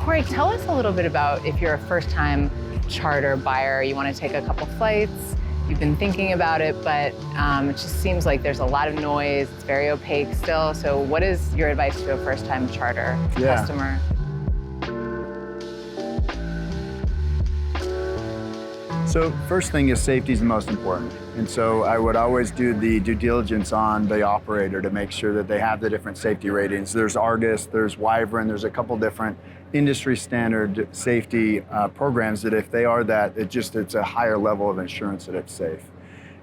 Cory, tell us a little bit about if you're a first-time charter buyer, you want to take a couple flights, you've been thinking about it, but it just seems like there's a lot of noise, it's very opaque still. So what is your advice to a first-time charter customer? So first thing is safety is the most important. And so I would always do the due diligence on the operator to make sure that they have the different safety ratings. There's Argus, there's Wyvern, there's a couple different industry standard safety programs that if they are that, it's a higher level of insurance that it's safe.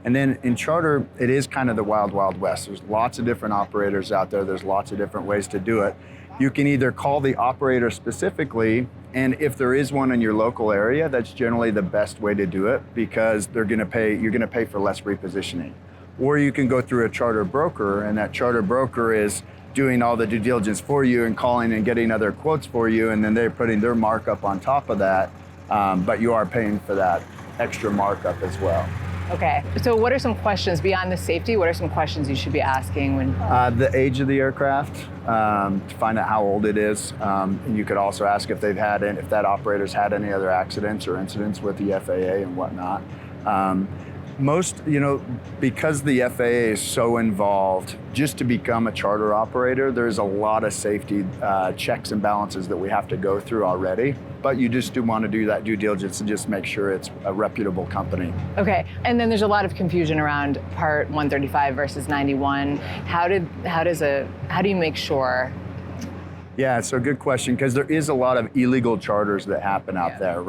And then in charter, it is kind of the wild, wild west. There's lots of different operators out there. There's lots of different ways to do it. You can either call the operator specifically, and if there is one in your local area, that's generally the best way to do it because you're gonna pay for less repositioning. Or you can go through a charter broker, and that charter broker is doing all the due diligence for you and calling and getting other quotes for you, and then they're putting their markup on top of that, but you are paying for that extra markup as well. Okay, so what are some questions beyond the safety? What are some questions you should be asking when? The age of the aircraft, to find out how old it is. And you could also ask if if that operator's had any other accidents or incidents with the FAA and whatnot. Because the FAA is so involved, just to become a charter operator, there's a lot of safety checks and balances that we have to go through already. But you just do want to do that due diligence and just make sure it's a reputable company. Okay, and then there's a lot of confusion around Part 135 versus 91. How do you make sure? Yeah, it's a good question because there is a lot of illegal charters that happen out there,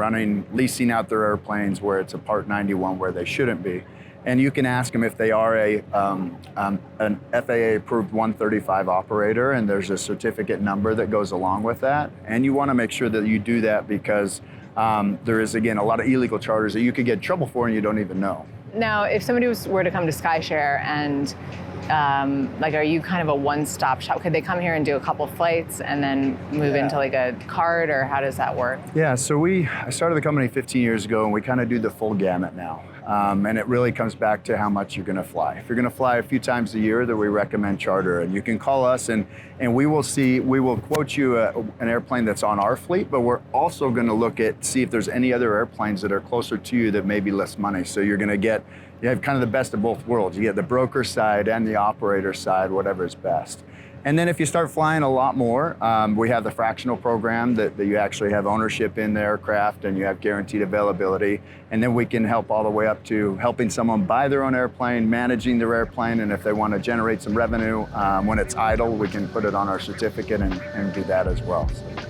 leasing out their airplanes where it's a Part 91 where they shouldn't be. And you can ask them if they are an FAA-approved 135 operator, and there's a certificate number that goes along with that. And you want to make sure that you do that because there is, again, a lot of illegal charters that you could get in trouble for and you don't even know. Now, if somebody were to come to Skyshare and are you kind of a one-stop shop? Could they come here and do a couple flights and then move into like a card, or how does that work? Yeah, so I started the company 15 years ago, and we kind of do the full gamut now. And it really comes back to how much you're gonna fly. If you're gonna fly a few times a year, then we recommend charter. And you can call us and we will quote you an airplane that's on our fleet, but we're also gonna see if there's any other airplanes that are closer to you that may be less money. So you have kind of the best of both worlds. You get the broker side and the operator side, whatever is best. And then if you start flying a lot more, we have the fractional program that you actually have ownership in the aircraft and you have guaranteed availability. And then we can help all the way up to helping someone buy their own airplane, managing their airplane, and if they want to generate some revenue when it's idle, we can put it on our certificate and do that as well. So.